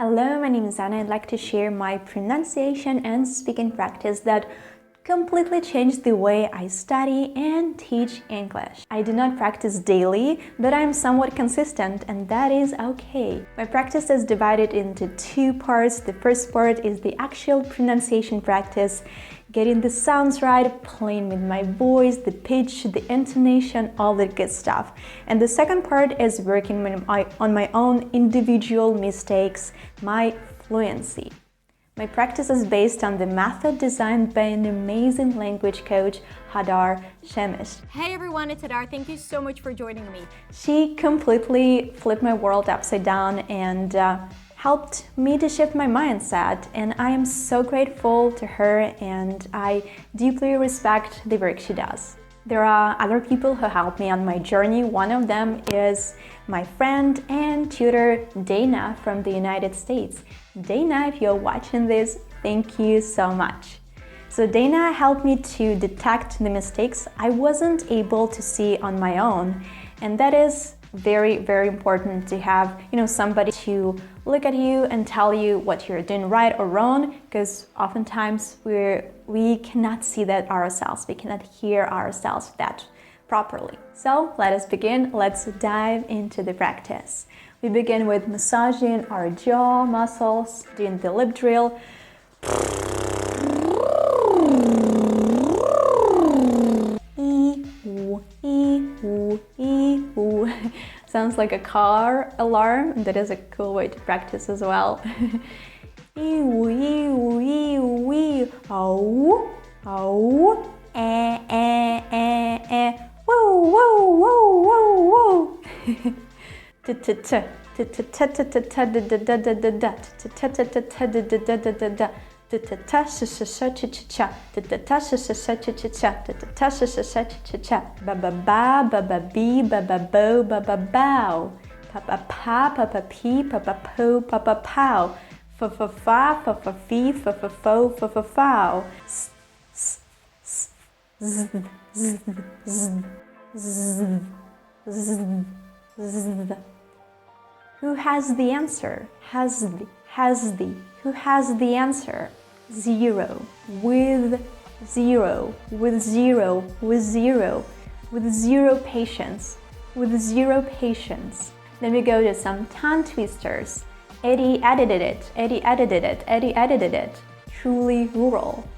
Hello, my name is Anna. I'd like to share my pronunciation and speaking practice that completely changed the way I study and teach English. I do not practice daily, but I'm somewhat consistent, and that is okay. My practice is divided into two parts. The first part is the actual pronunciation practice, getting the sounds right, playing with my voice, the pitch, the intonation, all the good stuff. And the second part is working on my own individual mistakes, my fluency. My practice is based on the method designed by an amazing language coach, Hadar Shemish. Hey everyone, it's Hadar. Thank you so much for joining me. She completely flipped my world upside down and helped me to shift my mindset, and I am so grateful to her and I deeply respect the work she does. There are other people who helped me on my journey. One of them is my friend and tutor Dana from the United States. Dana, if you're watching this, thank you so much. So Dana helped me to detect the mistakes I wasn't able to see on my own, and that is very, very important to have, somebody to look at you and tell you what you're doing right or wrong, because oftentimes we cannot see that ourselves, we cannot hear ourselves that properly. So let us begin. Let's dive into the practice. We begin with massaging our jaw muscles, doing the lip drill. Sounds like a car alarm, and that is a cool way to practice as well. Who has the answer? Who has the answer? Zero. With zero patience. Then we go to some tongue twisters. Eddie edited it. Truly rural.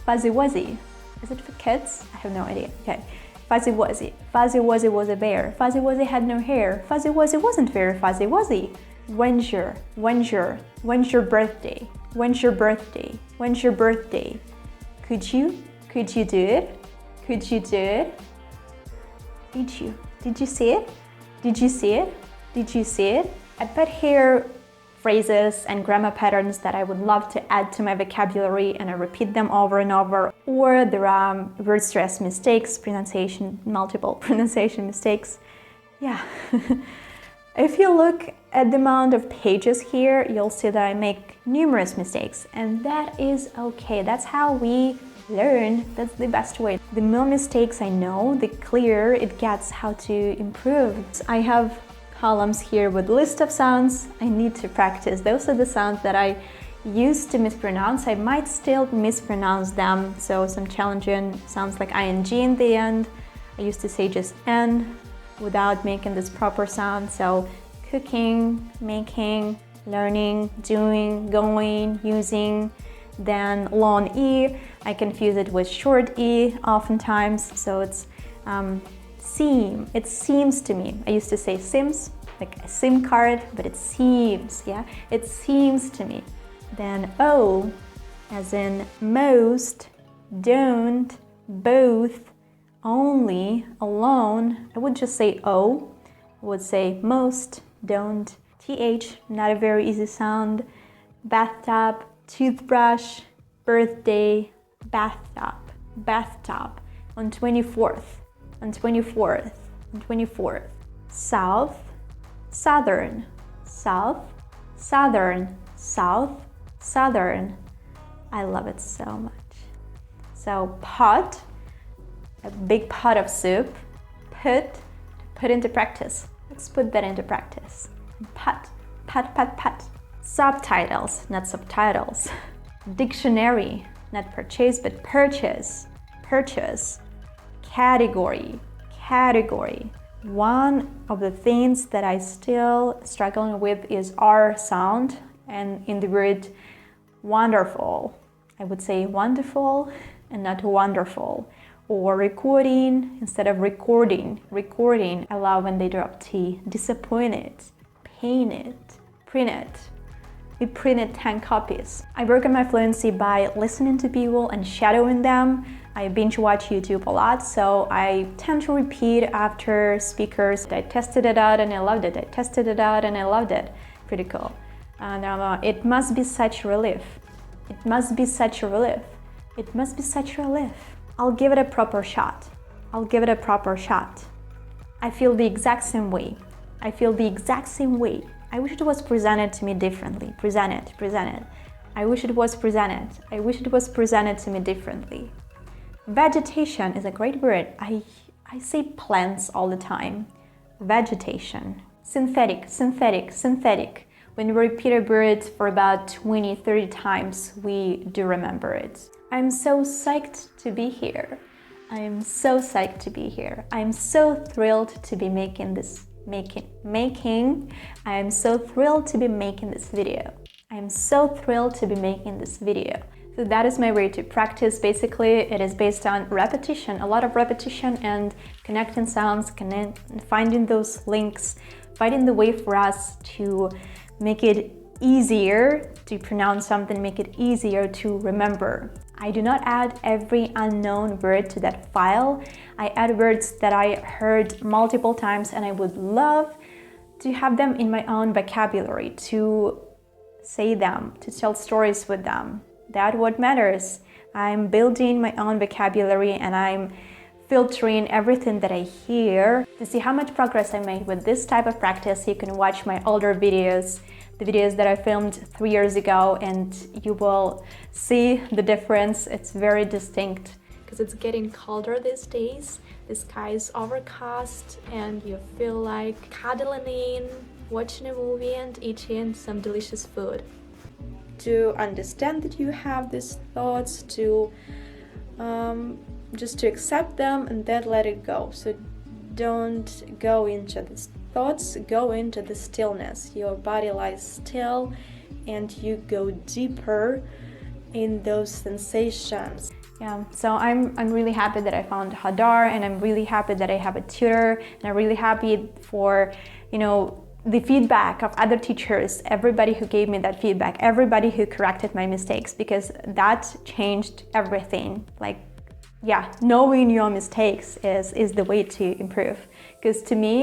Fuzzy Wuzzy. Is it for kids? I have no idea. Okay. Fuzzy Wuzzy. Fuzzy Wuzzy was a bear. Fuzzy Wuzzy had no hair. Fuzzy Wuzzy wasn't very fuzzy, was he? When's your birthday? When's your birthday? Could you do it? Did you see it? I put here phrases and grammar patterns that I would love to add to my vocabulary, and I repeat them over and over. Or there are word stress mistakes, multiple pronunciation mistakes. Yeah. If you look at the amount of pages here, you'll see that I make numerous mistakes, and that is okay. That's how we learn. That's the best way. The more mistakes I know, the clearer it gets how to improve. I have columns here with list of sounds I need to practice. Those are the sounds that I used to mispronounce. I might still mispronounce them, so some challenging sounds like ing in the end. I used to say just n without making this proper sound. So cooking, making, learning, doing, going, using. Then long e, I confuse it with short e oftentimes, so it's seem. It seems to me. I used to say sims, like a SIM card, but it seems, yeah? It seems to me. Then O, as in most, don't, both, only, alone. I would just say O. I would say most, don't. TH, not a very easy sound. Bathtub, toothbrush, birthday, bathtub. On 24th. South, southern. I love it so much. So pot, a big pot of soup. Put into practice. Let's put that into practice. Pat, pat, pat, pat. Subtitles, not subtitles. Dictionary, not purchase, but purchase. Purchase. Category, category. One of the things that I still struggling with is R sound, and in the word wonderful, I would say wonderful and not wonderful. Or recording instead of recording. Recording, I love when they drop T. Disappointed, painted, printed. We printed 10 copies. I work on my fluency by listening to people and shadowing them. I binge watch YouTube a lot, so I tend to repeat after speakers. I tested it out and I loved it. I tested it out and I loved it. Pretty cool. And it must be such a relief. It must be such a relief. It must be such a relief. I'll give it a proper shot. I'll give it a proper shot. I feel the exact same way. I feel the exact same way. I wish it was presented to me differently. Presented. I wish it was presented. I wish it was presented to me differently. Vegetation is a great word. I say plants all the time. Vegetation. Synthetic. When we repeat a word for about 20-30 times, we do remember it. I'm so psyched to be here. I am so psyched to be here. I'm so thrilled to be making this I am so thrilled to be making this video. I am so thrilled to be making this video. So that is my way to practice. Basically, it is based on repetition, a lot of repetition and connecting sounds, finding those links, finding the way for us to make it easier to pronounce something, make it easier to remember. I do not add every unknown word to that file. I add words that I heard multiple times and I would love to have them in my own vocabulary, to say them, to tell stories with them. That's what matters. I'm building my own vocabulary and I'm filtering everything that I hear. To see how much progress I made with this type of practice, you can watch my older videos, the videos that I filmed 3 years ago, and you will see the difference. It's very distinct because it's getting colder these days. The sky is overcast and you feel like cuddling in, watching a movie and eating some delicious food. To understand that you have these thoughts, to just to accept them and then let it go. So don't go into these thoughts, go into the stillness. Your body lies still and you go deeper in those sensations. Yeah, so I'm really happy that I found Hadar, and I'm really happy that I have a tutor, and I'm really happy for, the feedback of other teachers, everybody who gave me that feedback, everybody who corrected my mistakes, because that changed everything. Knowing your mistakes is the way to improve. Because to me,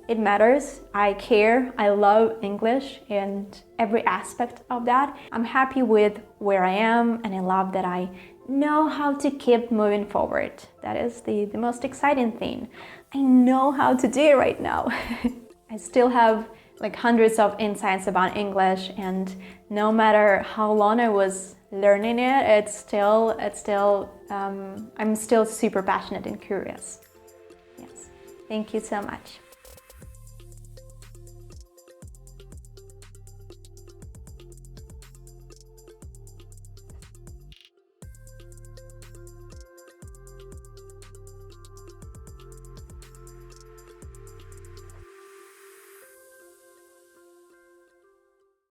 it matters. I care. I love English and every aspect of that. I'm happy with where I am, and I love that I know how to keep moving forward. That is the most exciting thing. I know how to do it right now. I still have hundreds of insights about English, and no matter how long I was learning it, I'm still super passionate and curious. Yes. Thank you so much.